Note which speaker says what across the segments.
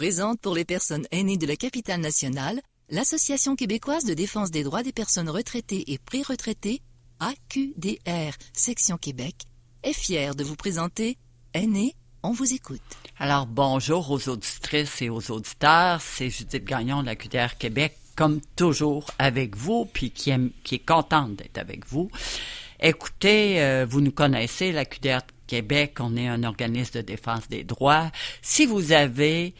Speaker 1: présente pour les personnes aînées de la capitale nationale l'Association québécoise de défense des droits des personnes retraitées et pré-retraitées, AQDR, section Québec, est fière de vous présenter Aînés, on vous écoute.
Speaker 2: Alors, bonjour aux auditrices et aux auditeurs. C'est Judith Gagnon de l'AQDR Québec, comme toujours avec vous, puis qui est contente d'être avec vous. Écoutez, vous nous connaissez, l'AQDR Québec, on est un organisme de défense des droits. Si vous avez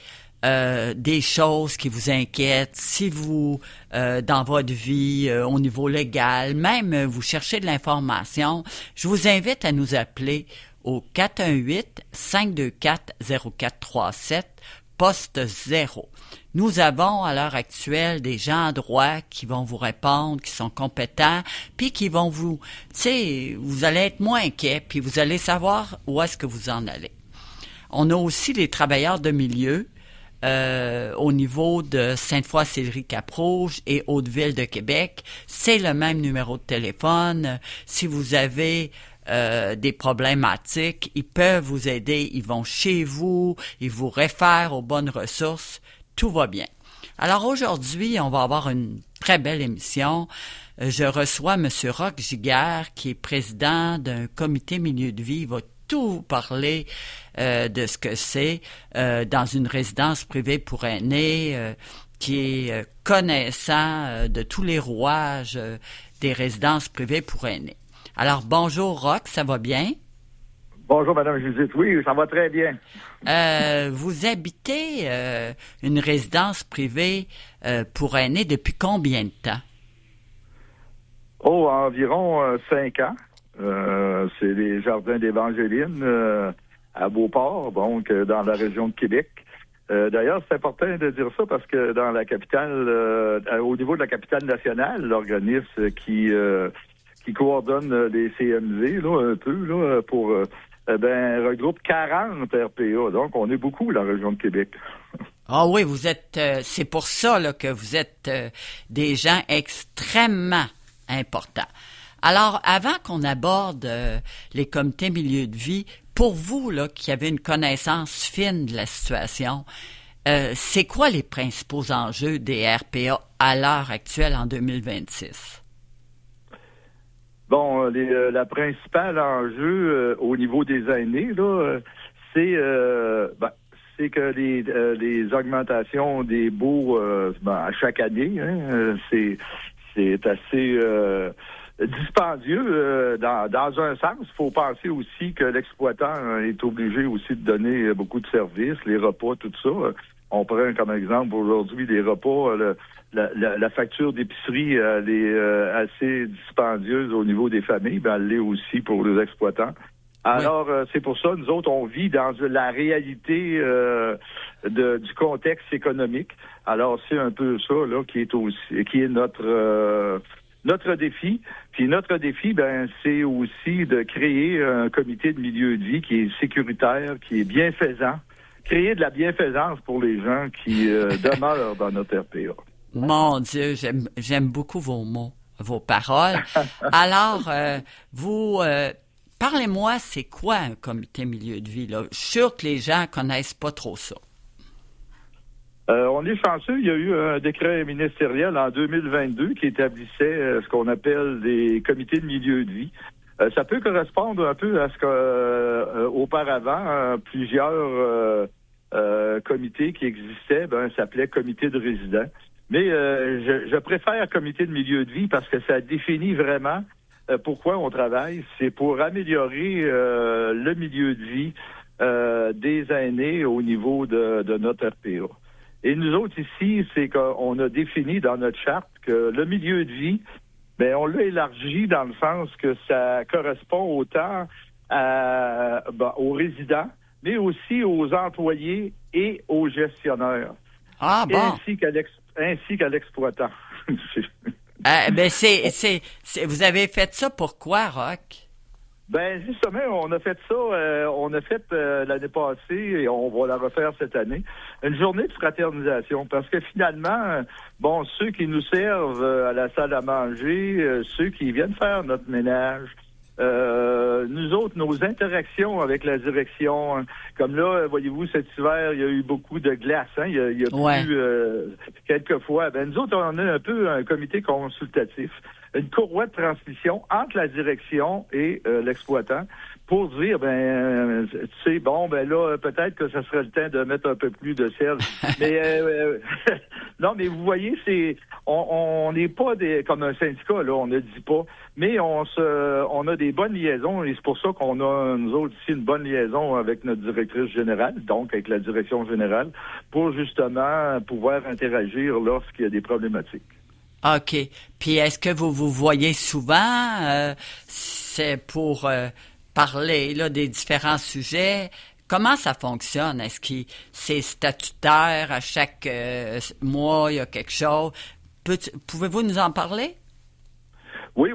Speaker 2: des choses qui vous inquiètent, si vous, dans votre vie, au niveau légal, même vous cherchez de l'information, je vous invite à nous appeler au 418-524-0437, poste 0. Nous avons à l'heure actuelle des gens en droit qui vont vous répondre, qui sont compétents, puis qui vont vous allez être moins inquiet, puis vous allez savoir où est-ce que vous en allez. On a aussi les travailleurs de milieu au niveau de Sainte-Foy-Sillery-Cap-Rouge et Haute-Ville de Québec. C'est le même numéro de téléphone. Si vous avez des problématiques, ils peuvent vous aider, ils vont chez vous, ils vous réfèrent aux bonnes ressources, tout va bien. Alors aujourd'hui, on va avoir une très belle émission. Je reçois M. Roch Giguère, qui est président d'un comité milieu de vie. Il va tout parler de ce que c'est dans une résidence privée pour aînés, qui est connaissant de tous les rouages des résidences privées pour aînés. Alors, bonjour Roch, ça va bien?
Speaker 3: Bonjour Madame Judith, oui, ça va très bien.
Speaker 2: Vous habitez une résidence privée pour aînés depuis combien de temps?
Speaker 3: Oh, environ 5 ans. C'est les Jardins d'Évangéline à Beauport, donc dans la région de Québec. D'ailleurs, c'est important de dire ça parce que dans la capitale, au niveau de la capitale nationale, l'organisme qui coordonne les CMZ, là, un peu, là, pour regroupe 40 RPA. Donc, on est beaucoup, la région de Québec.
Speaker 2: Ah oui, vous êtes, c'est pour ça là, que vous êtes des gens extrêmement importants. Alors, avant qu'on aborde les comités milieu de vie, pour vous, là, qui avez une connaissance fine de la situation, c'est quoi les principaux enjeux des RPA à l'heure actuelle en 2026?
Speaker 3: Bon, la principale enjeu au niveau des aînés, là, c'est que les augmentations des baux à chaque année, hein, c'est assez dispendieux. Dans un sens, il faut penser aussi que l'exploitant est obligé aussi de donner beaucoup de services, les repas, tout ça. On prend comme exemple aujourd'hui les repas, la facture d'épicerie, elle est assez dispendieuse au niveau des familles, elle l'est aussi pour les exploitants. Alors, c'est pour ça, nous autres, on vit dans la réalité du contexte économique. Alors, c'est un peu ça là qui est notre défi. Puis notre défi, c'est aussi de créer un comité de milieu de vie qui est sécuritaire, qui est bienfaisant, créer de la bienfaisance pour les gens qui demeurent dans notre RPA.
Speaker 2: Mon Dieu, j'aime beaucoup vos mots, vos paroles. Alors, parlez-moi, c'est quoi un comité milieu de vie, là? Je suis sûr que les gens connaissent pas trop ça.
Speaker 3: On est chanceux, il y a eu un décret ministériel en 2022 qui établissait ce qu'on appelle des comités de milieu de vie. Ça peut correspondre un peu à ce qu'auparavant, plusieurs comités qui existaient, s'appelaient comités de résidents. Mais je préfère comité de milieu de vie parce que ça définit vraiment pourquoi on travaille. C'est pour améliorer le milieu de vie des aînés au niveau de notre RPA. Et nous autres ici, c'est qu'on a défini dans notre charte que le milieu de vie, on l'a élargi dans le sens que ça correspond autant aux résidents, mais aussi aux employés et aux gestionnaires.
Speaker 2: Ah bon?
Speaker 3: Ainsi qu'à l'exploitant.
Speaker 2: Vous avez fait ça pourquoi, Roch?
Speaker 3: Justement, on a fait ça, l'année passée et on va la refaire cette année. Une journée de fraternisation parce que finalement, ceux qui nous servent à la salle à manger, ceux qui viennent faire notre ménage, Nous autres, nos interactions avec la direction, hein, comme là, voyez-vous, cet hiver, il y a eu beaucoup de glace. Hein, il y a plu quelquefois. Nous autres, on a un peu un comité consultatif, une courroie de transmission entre la direction et l'exploitant pour dire, là, peut-être que ça serait le temps de mettre un peu plus de sel. Mais non, mais vous voyez, on n'est pas comme un syndicat, là, on ne dit pas, mais on a des bonnes liaisons et c'est pour ça qu'on a, nous autres, ici, une bonne liaison avec notre directrice générale, donc avec la direction générale, pour justement pouvoir interagir lorsqu'il y a des problématiques.
Speaker 2: OK. Puis est-ce que vous voyez souvent? C'est pour parler là, des différents sujets. Comment ça fonctionne? Est-ce que c'est statutaire? À chaque mois, il y a quelque chose? Pouvez-vous nous en parler?
Speaker 3: Oui.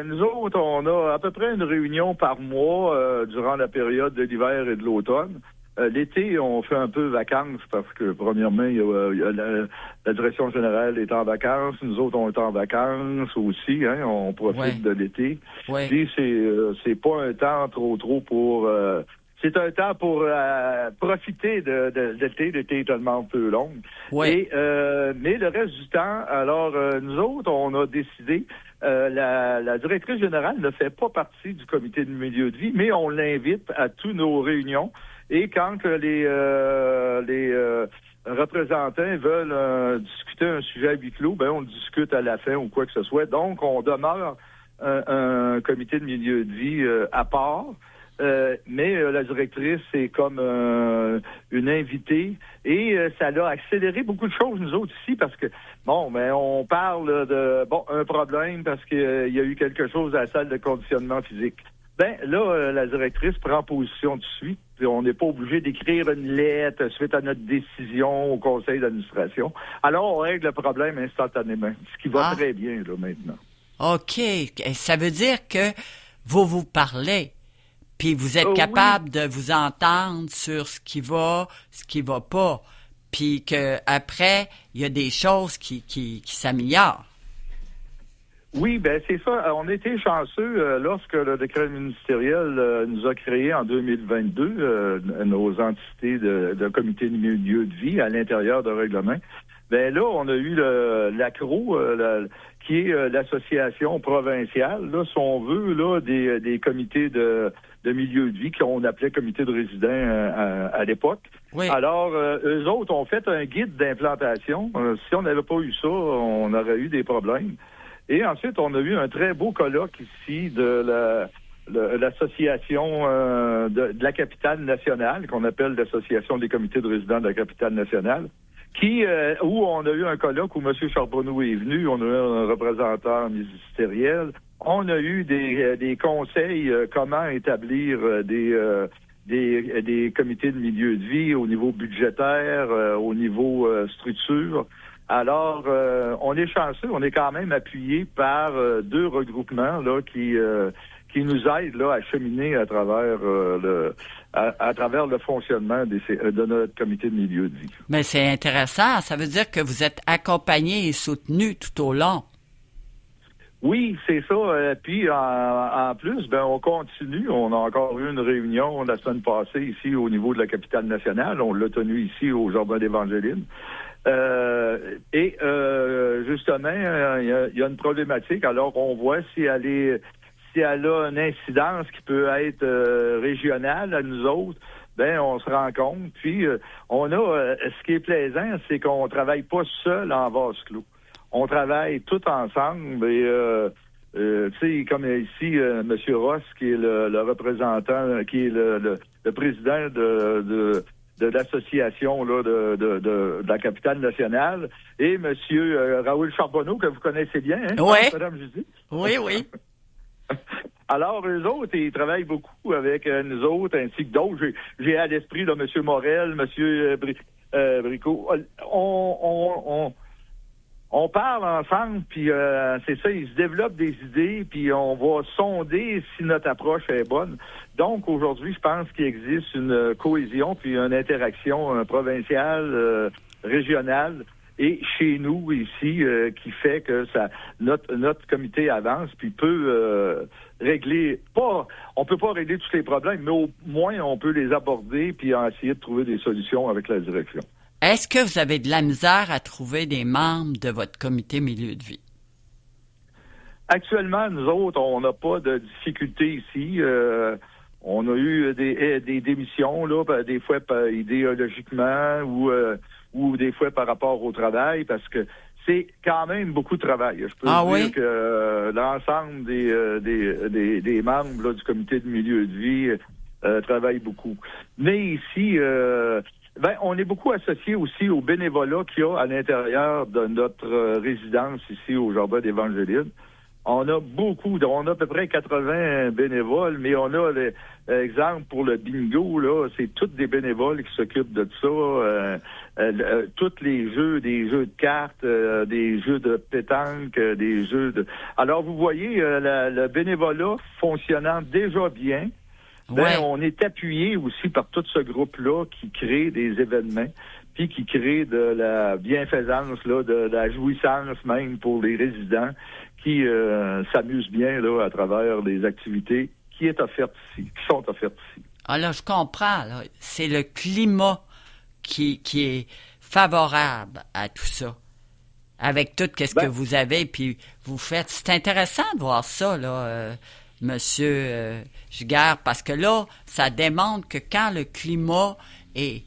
Speaker 3: Nous autres, on a à peu près une réunion par mois durant la période de l'hiver et de l'automne. L'été, on fait un peu vacances parce que, premièrement, la direction générale est en vacances. Nous autres, on est en vacances aussi. Hein, on profite de l'été. Ouais. Puis, c'est pas un temps trop pour... c'est un temps pour profiter de l'été. L'été est tellement peu long. Ouais. Mais le reste du temps, alors, nous autres, on a décidé... la directrice générale ne fait pas partie du comité de milieu de vie, mais on l'invite à toutes nos réunions. Et quand les représentants veulent discuter un sujet à huis clos, on le discute à la fin ou quoi que ce soit. Donc, on demeure un comité de milieu de vie à part. Mais la directrice, c'est comme une invitée et ça a accéléré beaucoup de choses, nous autres, ici, parce que, on parle de, un problème parce qu'il y a eu quelque chose à la salle de conditionnement physique. Là, la directrice prend position de suite. On n'est pas obligé d'écrire une lettre suite à notre décision au conseil d'administration. Alors, on règle le problème instantanément, ce qui va très bien, là, maintenant.
Speaker 2: OK. Ça veut dire que vous parlez, puis vous êtes capable de vous entendre sur ce qui va pas, puis qu'après, il y a des choses qui s'améliorent.
Speaker 3: Oui, c'est ça. On était chanceux lorsque le décret ministériel nous a créé en 2022 nos entités de comité de milieu de vie à l'intérieur de règlement. Là, on a eu l'ACRO, qui est l'association provinciale, là, si on veut, là, des comités de milieu de vie qu'on appelait comité de résidents à l'époque. Oui. Alors, eux autres ont fait un guide d'implantation. Si on n'avait pas eu ça, on aurait eu des problèmes. Et ensuite, on a eu un très beau colloque ici de l'association de la capitale nationale, qu'on appelle l'association des comités de résidents de la capitale nationale, où on a eu un colloque où M. Charbonneau est venu, on a eu un représentant ministériel, on a eu des conseils comment établir des comités de milieu de vie au niveau budgétaire, au niveau structure. Alors, on est chanceux, on est quand même appuyé par deux regroupements là qui nous aident là à cheminer à travers le fonctionnement de notre comité de milieu de vie.
Speaker 2: Mais c'est intéressant, ça veut dire que vous êtes accompagné et soutenu tout au long.
Speaker 3: Oui, c'est ça. Puis en plus, on continue. On a encore eu une réunion la semaine passée ici au niveau de la capitale nationale. On l'a tenue ici au Jardin d'Évangéline. Justement, il y a une problématique. Alors, on voit si elle a une incidence qui peut être régionale à nous autres, on se rend compte. Puis, on a ce qui est plaisant, c'est qu'on travaille pas seul en vase clos. On travaille tout ensemble et tu sais, comme ici, M. Ross, qui est le représentant, qui est le président de l'association là, de la capitale nationale, et M. Raoul Charbonneau, que vous connaissez bien, hein?
Speaker 2: Oui.
Speaker 3: Madame Judy?
Speaker 2: Oui.
Speaker 3: Alors, eux autres, ils travaillent beaucoup avec nous autres, ainsi que d'autres. J'ai à l'esprit là, M. Morel, M. Bricot. On parle ensemble, puis c'est ça, ils se développent des idées, puis on va sonder si notre approche est bonne. Donc, aujourd'hui, je pense qu'il existe une cohésion, puis une interaction provinciale, régionale, et chez nous ici qui fait que notre comité avance puis peut régler on peut pas régler tous les problèmes, mais au moins on peut les aborder puis essayer de trouver des solutions avec la direction.
Speaker 2: Est-ce que vous avez de la misère à trouver des membres de votre comité milieu de vie?
Speaker 3: Actuellement, nous autres, on n'a pas de difficultés ici. On a eu des démissions, là, des fois idéologiquement ou des fois par rapport au travail, parce que c'est quand même beaucoup de travail. Je peux dire que l'ensemble des membres là, du comité de milieu de vie travaillent beaucoup. Mais ici, on est beaucoup associé aussi au bénévolat qu'il y a à l'intérieur de notre résidence ici au Jardin d'Évangéline. On a à peu près 80 bénévoles, mais on a, exemple, pour le bingo, là, c'est tous des bénévoles qui s'occupent de ça. Tous les jeux, des jeux de cartes, des jeux de pétanque, des jeux de... Alors, vous voyez, le bénévolat fonctionnant déjà bien, on est appuyé aussi par tout ce groupe-là qui crée des événements, puis qui crée de la bienfaisance, là, de la jouissance même pour les résidents qui s'amusent bien là à travers les activités qui sont offertes ici.
Speaker 2: Alors, je comprends. Là. C'est le climat qui est favorable à tout ça. Avec tout ce que vous avez, puis vous faites. C'est intéressant de voir ça, là, Monsieur Giguère, parce que là, ça démontre que quand le climat est,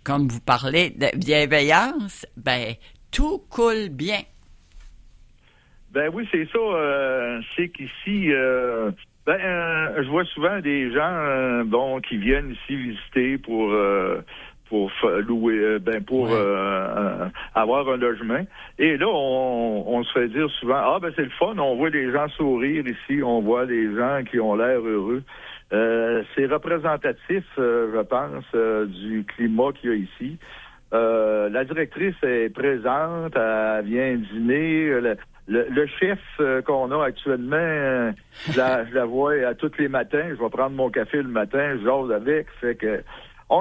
Speaker 2: comme vous parlez, de bienveillance, tout coule bien.
Speaker 3: Ben oui, c'est ça. C'est qu'ici, je vois souvent des gens, qui viennent ici visiter pour louer, avoir un logement. Et là, on se fait dire souvent, c'est le fun. On voit les gens sourire ici, on voit les gens qui ont l'air heureux. C'est représentatif, je pense, du climat qu'il y a ici. La directrice est présente, elle vient dîner. Le chef qu'on a actuellement, je la vois à tous les matins. Je vais prendre mon café le matin, je jase avec. Fait que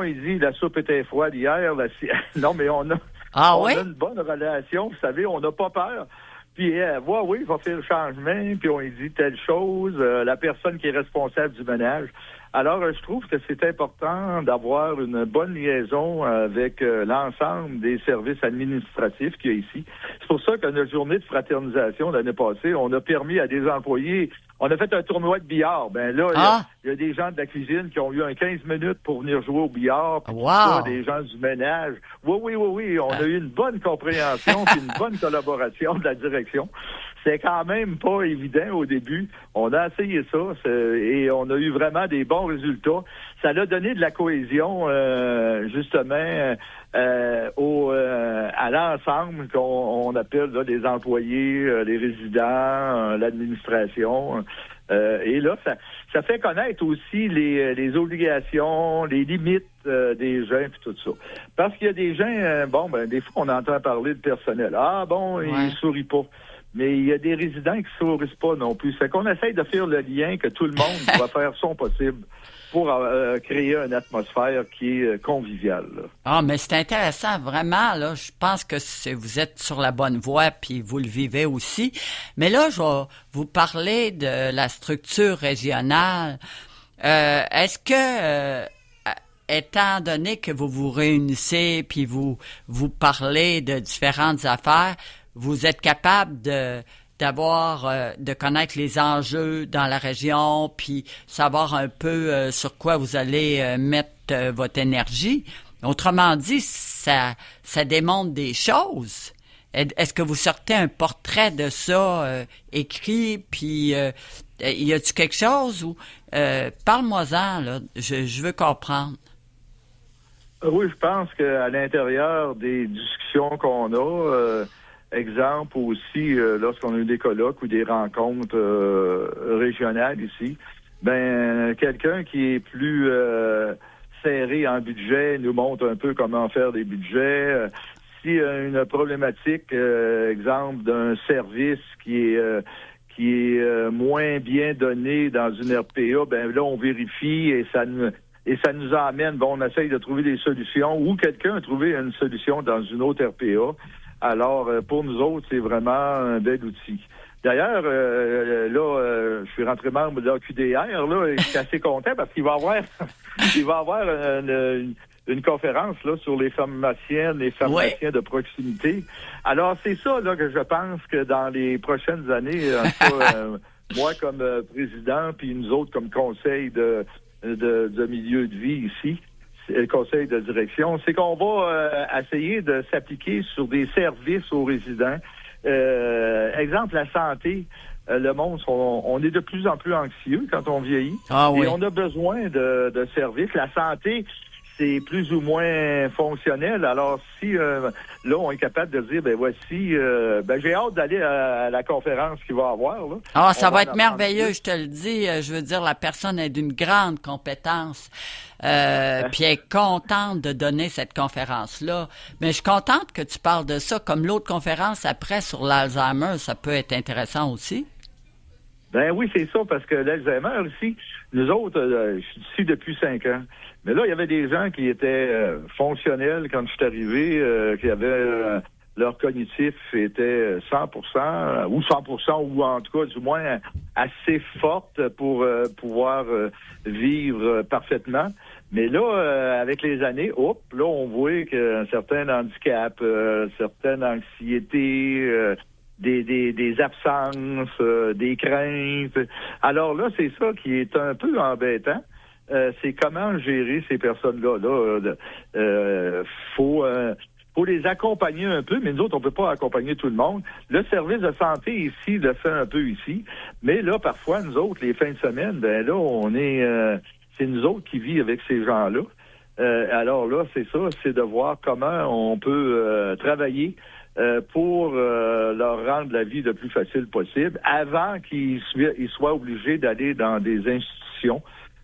Speaker 3: il dit la soupe était froide hier. Non, mais on a une bonne relation. Vous savez, on n'a pas peur. Puis oui, il va faire le changement. Puis on lui dit telle chose. La personne qui est responsable du ménage. Alors, je trouve que c'est important d'avoir une bonne liaison avec l'ensemble des services administratifs qu'il y a ici. C'est pour ça que notre journée de fraternisation l'année passée, on a permis à des employés, on a fait un tournoi de billard. Ben là, il y a des gens de la cuisine qui ont eu 15 minutes pour venir jouer au billard. Puis des gens du ménage. Oui. On a eu une bonne compréhension puis une bonne collaboration de la direction. C'est quand même pas évident au début. On a essayé ça et on a eu vraiment des bons résultats. Ça a donné de la cohésion, justement, à l'ensemble qu'on appelle là, les employés, les résidents, l'administration. Et là, ça fait connaître aussi les obligations, les limites des gens et tout ça. Parce qu'il y a des gens, des fois, on entend parler de personnel. Il sourit pas. Mais il y a des résidents qui ne sourissent pas non plus. C'est qu'on essaye de faire le lien que tout le monde va faire son possible pour créer une atmosphère qui est conviviale.
Speaker 2: Là. Mais c'est intéressant, vraiment. Là, je pense que vous êtes sur la bonne voie puis vous le vivez aussi. Mais là, je vais vous parler de la structure régionale. Est-ce que... étant donné que vous vous réunissez puis vous parlez de différentes affaires, vous êtes capable de connaître les enjeux dans la région puis savoir un peu sur quoi vous allez mettre votre énergie. Autrement dit, ça démontre des choses. Est-ce que vous sortez un portrait de ça écrit puis y a-t-il quelque chose ou parle-moi-en là, je veux comprendre.
Speaker 3: Oui, je pense qu'à l'intérieur des discussions qu'on a, exemple aussi, lorsqu'on a eu des colloques ou des rencontres régionales ici, quelqu'un qui est plus serré en budget nous montre un peu comment faire des budgets. S'il y a une problématique, exemple, d'un service qui est moins bien donné dans une RPA, là, on vérifie et ça nous amène, on essaye de trouver des solutions ou quelqu'un a trouvé une solution dans une autre RPA. Alors, pour nous autres, c'est vraiment un bel outil. D'ailleurs, je suis rentré membre de l'AQDR, là, et je suis assez content parce qu'il va y avoir une conférence là sur les pharmaciennes, les pharmaciens de proximité. Alors, c'est ça là que je pense que dans les prochaines années, moi comme président, puis nous autres comme conseil de milieu de vie ici, le conseil de direction, c'est qu'on va essayer de s'appliquer sur des services aux résidents. Exemple, la santé. Le monde, on est de plus en plus anxieux quand on vieillit.
Speaker 2: Ah oui.
Speaker 3: Et on a besoin de services. La santé, c'est plus ou moins fonctionnel. Alors, si là, on est capable de dire, ben voici, j'ai hâte d'aller à la conférence qu'il va y avoir. Là.
Speaker 2: Ah, ça va être merveilleux, je te le dis. Je veux dire, la personne est d'une grande compétence. Puis elle est contente de donner cette conférence-là. Mais je suis contente que tu parles de ça. Comme l'autre conférence après sur l'Alzheimer, ça peut être intéressant aussi.
Speaker 3: Ben oui, c'est ça, parce que l'Alzheimer ici, nous autres, je suis ici depuis 5 ans. Mais là, il y avait des gens qui étaient fonctionnels quand je suis arrivé, qui avaient leur cognitif était 100% ou 100% ou en tout cas du moins assez forte pour pouvoir vivre parfaitement. Mais là, avec les années, là, on voit qu'un certain handicap, certaines anxiétés, des absences, des craintes. Alors là, c'est ça qui est un peu embêtant. C'est comment gérer ces personnes-là. Faut les accompagner un peu, mais nous autres, on peut pas accompagner tout le monde. Le service de santé ici le fait un peu ici, mais là, parfois, nous autres, les fins de semaine, ben là, on est, c'est nous autres qui vivons avec ces gens-là. Alors là, c'est ça, c'est de voir comment on peut travailler pour leur rendre la vie le plus facile possible avant qu'ils soient obligés d'aller dans des institutions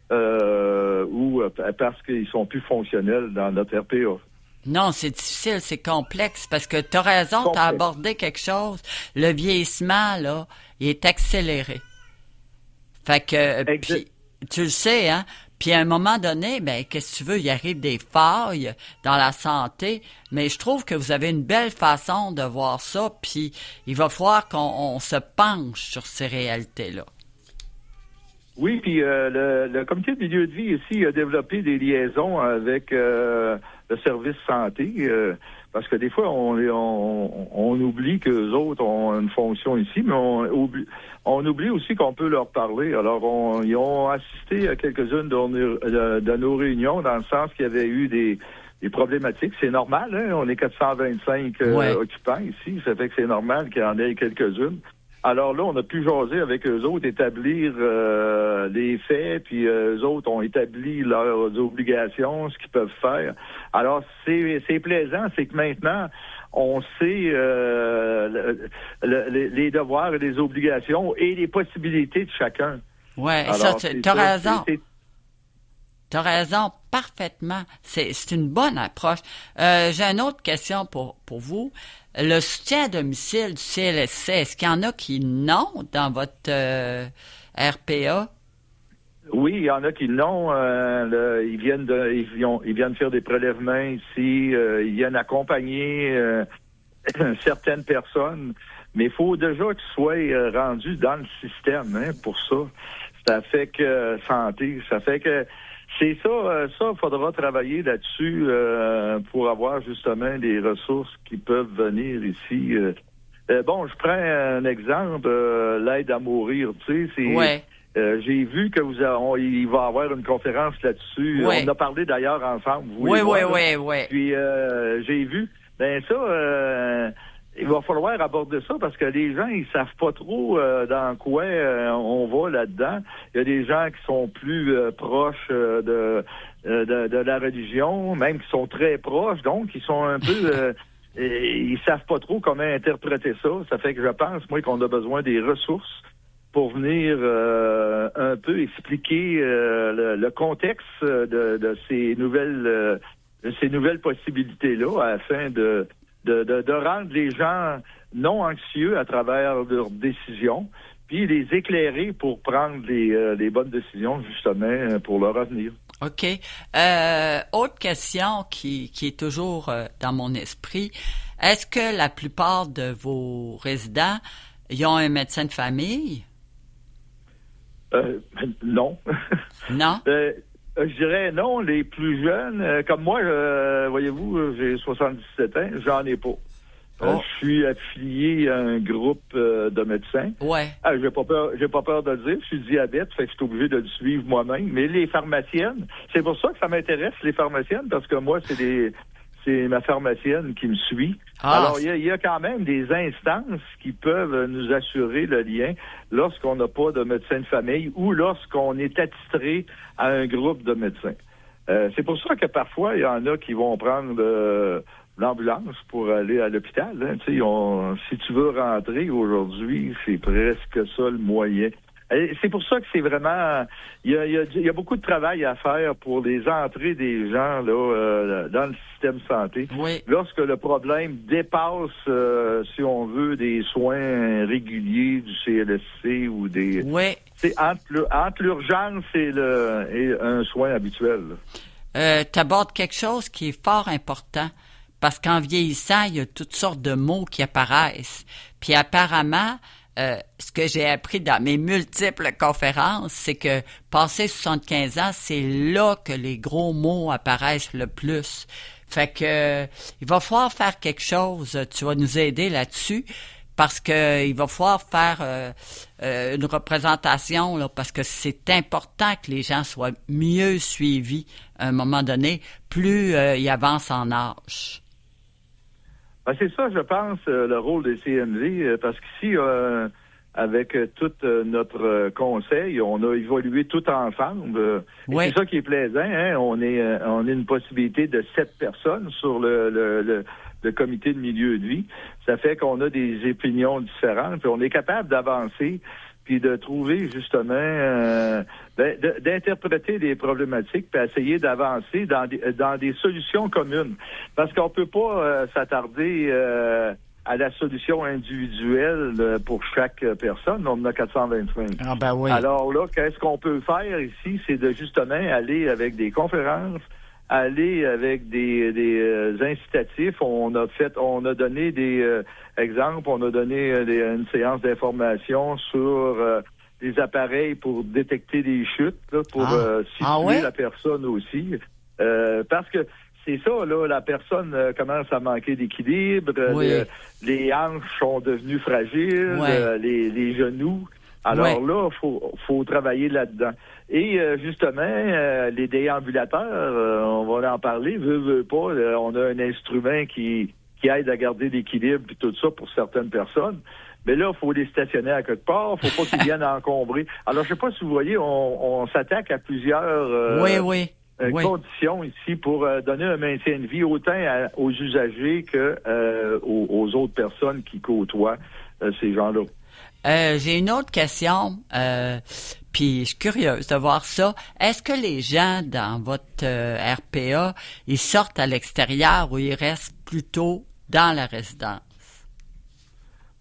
Speaker 3: ou parce qu'ils sont plus fonctionnels dans notre RPA.
Speaker 2: Non, c'est difficile, c'est complexe, parce que tu as raison, tu as abordé quelque chose. Le vieillissement, là, il est accéléré. Fait que, puis, tu le sais, hein, puis à un moment donné, ben, qu'est-ce que tu veux, il arrive des failles dans la santé, mais je trouve que vous avez une belle façon de voir ça, puis il va falloir qu'on se penche sur ces réalités-là.
Speaker 3: Oui, puis le comité de milieu de vie ici a développé des liaisons avec le service santé, parce que des fois, on oublie qu'eux autres ont une fonction ici, mais on oublie aussi qu'on peut leur parler. Alors, ils ont assisté à quelques-unes de nos réunions, dans le sens qu'il y avait eu des problématiques. C'est normal, hein? On est 425 occupants ici, ça fait que c'est normal qu'il y en ait quelques-unes. Alors là, on a pu jaser avec eux autres, établir les faits, puis eux autres ont établi leurs obligations, ce qu'ils peuvent faire. Alors, c'est plaisant, c'est que maintenant, on sait les devoirs et les obligations et les possibilités de chacun.
Speaker 2: Oui, ça, t'as raison. T'as raison, parfaitement. C'est une bonne approche. J'ai une autre question pour vous. Le soutien à domicile du CLSC, est-ce qu'il y en a qui n'ont dans votre RPA? Oui,
Speaker 3: il y en a qui l'ont. Ils viennent faire des prélèvements ici. Ils viennent accompagner certaines personnes. Mais il faut déjà qu'ils soient rendus dans le système pour ça. Ça fait que santé, ça fait que c'est ça, il faudra travailler là-dessus pour avoir justement des ressources qui peuvent venir ici. Je prends un exemple, l'aide à mourir, tu sais, c'est...
Speaker 2: Ouais.
Speaker 3: J'ai vu que il va y avoir une conférence là-dessus.
Speaker 2: Ouais.
Speaker 3: On a parlé d'ailleurs ensemble.
Speaker 2: Oui.
Speaker 3: Puis j'ai vu. Ben ça, il va falloir aborder ça parce que les gens, ils savent pas trop dans quoi on va là-dedans. Il y a des gens qui sont plus proches de la religion, même qui sont très proches, donc ils sont un peu... ils savent pas trop comment interpréter ça. Ça fait que je pense, moi, qu'on a besoin des ressources pour venir un peu expliquer le contexte de ces nouvelles possibilités-là afin de rendre les gens non anxieux à travers leurs décisions, puis les éclairer pour prendre les bonnes décisions, justement, pour leur avenir.
Speaker 2: OK. Autre question qui est toujours dans mon esprit. Est-ce que la plupart de vos résidents, ils ont un médecin de famille?
Speaker 3: Non.
Speaker 2: Non?
Speaker 3: Je dirais non, les plus jeunes, comme moi, voyez-vous, j'ai 77 ans, j'en ai pas. Je suis affilié à un groupe de médecins.
Speaker 2: Ouais.
Speaker 3: J'ai pas peur de le dire, je suis diabète, fait que je suis obligé de le suivre moi-même. Mais les pharmaciennes, c'est pour ça que ça m'intéresse, les pharmaciennes, parce que moi, c'est ma pharmacienne qui me suit. Alors, il y a quand même des instances qui peuvent nous assurer le lien lorsqu'on n'a pas de médecin de famille ou lorsqu'on est attitré à un groupe de médecins. C'est pour ça que parfois, il y en a qui vont prendre l'ambulance pour aller à l'hôpital. Hein. Si tu veux rentrer aujourd'hui, c'est presque ça le moyen. Et c'est pour ça que c'est vraiment... Il y a beaucoup de travail à faire pour les entrées des gens là dans le système santé.
Speaker 2: Oui.
Speaker 3: Lorsque le problème dépasse, si on veut, des soins réguliers du CLSC ou des...
Speaker 2: Oui.
Speaker 3: C'est entre l'urgence et un soin habituel.
Speaker 2: Tu abordes quelque chose qui est fort important. Parce qu'en vieillissant, il y a toutes sortes de mots qui apparaissent. Puis apparemment... ce que j'ai appris dans mes multiples conférences, c'est que passé 75 ans, c'est là que les gros mots apparaissent le plus. Fait que il va falloir faire quelque chose. Tu vas nous aider là-dessus parce que il va falloir faire une représentation là, parce que c'est important que les gens soient mieux suivis à un moment donné, plus ils avancent en âge.
Speaker 3: Ben, c'est ça, je pense, le rôle des CMV, parce qu'ici, avec tout notre conseil, on a évolué tout ensemble.
Speaker 2: Oui.
Speaker 3: C'est ça qui est plaisant, hein? On est une possibilité de 7 personnes sur le comité de milieu de vie. Ça fait qu'on a des opinions différentes, puis on est capable d'avancer, puis de trouver justement, d'interpréter des problématiques, puis essayer d'avancer dans des solutions communes. Parce qu'on peut pas s'attarder à la solution individuelle pour chaque personne. On en a 425.
Speaker 2: Ah ben oui.
Speaker 3: Alors là, qu'est-ce qu'on peut faire ici? C'est de justement aller avec des conférences, aller avec des incitatifs. On a donné des exemples, on a donné une séance d'information sur des appareils pour détecter des chutes, là, pour situer la personne aussi. Parce que c'est ça, là, la personne commence à manquer d'équilibre, les hanches sont devenues fragiles, les genoux. Alors là, faut travailler là-dedans. Et justement, les déambulateurs, on va en parler, veut pas, on a un instrument qui aide à garder l'équilibre et tout ça pour certaines personnes. Mais là, il faut les stationner à quelque part, faut pas qu'ils viennent encombrer. Alors, je sais pas si vous voyez, on s'attaque à plusieurs conditions ici pour donner un maintien de vie autant aux usagers que aux autres personnes qui côtoient ces gens-là.
Speaker 2: J'ai une autre question, puis je suis curieuse de voir ça. Est-ce que les gens dans votre RPA, ils sortent à l'extérieur ou ils restent plutôt dans la résidence?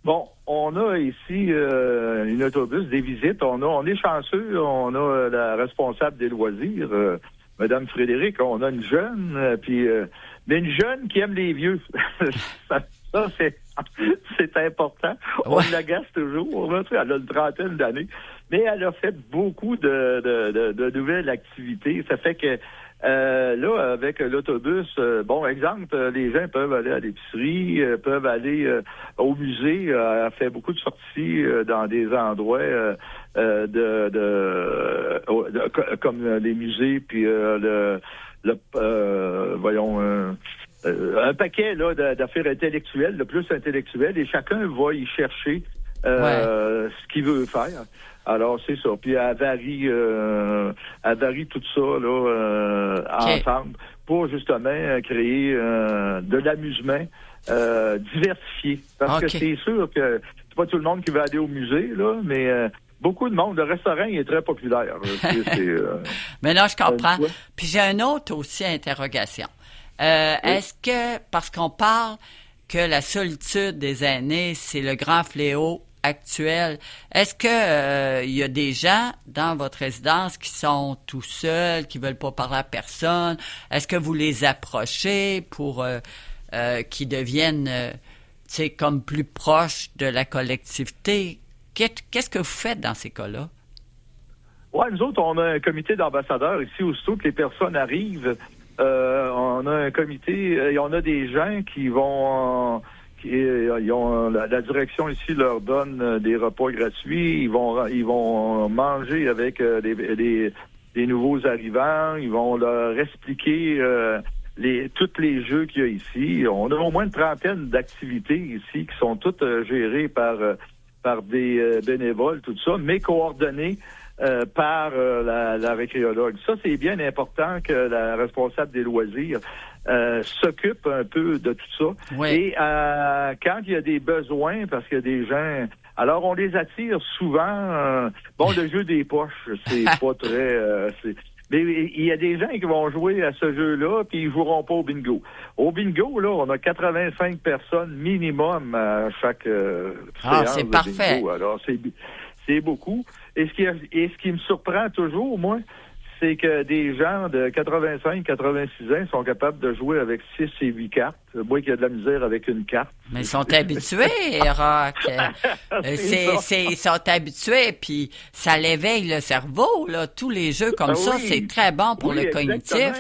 Speaker 3: Bon, on a ici une autobus, des visites. On est chanceux, on a la responsable des loisirs, Madame Frédéric. On a une jeune, mais une jeune qui aime les vieux. ça c'est important. On la gasse toujours. Là, elle a une trentaine d'années. Mais elle a fait beaucoup de nouvelles activités. Ça fait que là, avec l'autobus, exemple, les gens peuvent aller à l'épicerie, peuvent aller au musée. Elle fait beaucoup de sorties dans des endroits comme les musées, puis un paquet là d'affaires intellectuelles, le plus intellectuel, et chacun va y chercher ce qu'il veut faire. Alors, c'est ça. Puis elle varie tout ça là ensemble pour justement créer de l'amusement diversifié. Parce que c'est sûr que c'est pas tout le monde qui va aller au musée, là, mais beaucoup de monde. Le restaurant il est très populaire.
Speaker 2: Mais là, je comprends. Puis j'ai une autre aussi interrogation. Est-ce que, parce qu'on parle que la solitude des aînés, c'est le grand fléau actuel, est-ce que il y a des gens dans votre résidence qui sont tout seuls, qui veulent pas parler à personne? Est-ce que vous les approchez pour qui deviennent, comme plus proches de la collectivité. Qu'est-ce que vous faites dans ces cas-là?
Speaker 3: Oui, nous autres, on a un comité d'ambassadeurs ici, aussitôt que les personnes arrivent. On a un comité, et on a des gens qui vont... la direction ici leur donne des repas gratuits. Ils vont manger avec des nouveaux arrivants. Ils vont leur expliquer tous les jeux qu'il y a ici. On a au moins une trentaine d'activités ici qui sont toutes gérées par des bénévoles, tout ça, mais coordonnées par la récréologue. Ça, c'est bien important que la responsable des loisirs s'occupe un peu de tout ça.
Speaker 2: Oui.
Speaker 3: Et quand il y a des besoins, parce qu'il y a des gens... Alors, on les attire souvent... le jeu des poches, c'est pas très... mais il y a des gens qui vont jouer à ce jeu-là, puis ils joueront pas au bingo. Au bingo, là, on a 85 personnes minimum à chaque séance
Speaker 2: c'est
Speaker 3: de
Speaker 2: parfait.
Speaker 3: bingo. Alors, c'est beaucoup. Et ce qui me surprend toujours, moi, c'est que des gens de 85, 86 ans sont capables de jouer avec 6 et 8 cartes. Moi qui ai de la misère avec une carte.
Speaker 2: Mais ils sont habitués, Roch. Ils sont habitués, puis ça l'éveille le cerveau, là. Tous les jeux comme ça, c'est très bon pour le cognitif.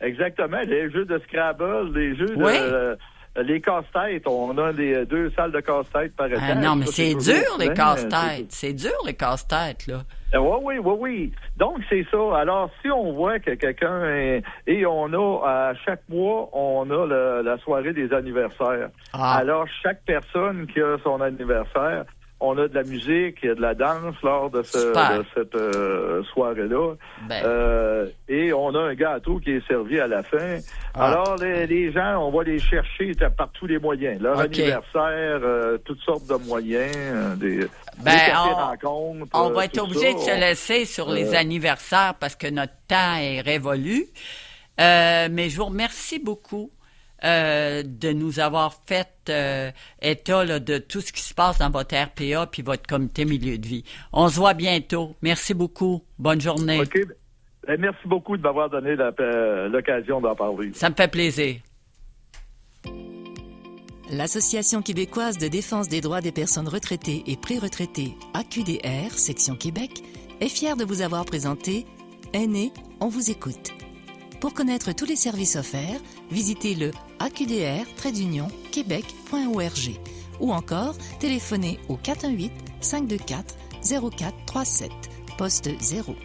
Speaker 3: Exactement. Les jeux de Scrabble, les jeux de... les casse-têtes, on a 2 salles de casse-têtes par étage.
Speaker 2: Non, mais c'est dur, les casse-têtes. C'est dur, les casse-têtes, là.
Speaker 3: Oui. Donc, c'est ça. Alors, si on voit que quelqu'un et on a, à chaque mois, on a la soirée des anniversaires. Alors, chaque personne qui a son anniversaire, on a de la musique, il y a de la danse lors de cette soirée-là. Et on a un gâteau qui est servi à la fin. Alors, les gens, on va les chercher par tous les moyens. Leur anniversaire, toutes sortes de moyens, des rencontres.
Speaker 2: On va être obligé de se laisser sur les anniversaires parce que notre temps est révolu. Mais je vous remercie beaucoup de nous avoir fait état là, de tout ce qui se passe dans votre RPA puis votre comité milieu de vie. On se voit bientôt. Merci beaucoup. Bonne journée.
Speaker 3: OK. Merci beaucoup de m'avoir donné l'occasion d'en parler.
Speaker 2: Ça me fait plaisir.
Speaker 1: L'Association québécoise de défense des droits des personnes retraitées et pré-retraitées, AQDR, section Québec, est fière de vous avoir présenté Aînés, on vous écoute. Pour connaître tous les services offerts, visitez le aqdr-québec.org ou encore téléphonez au 418-524-0437, poste 0.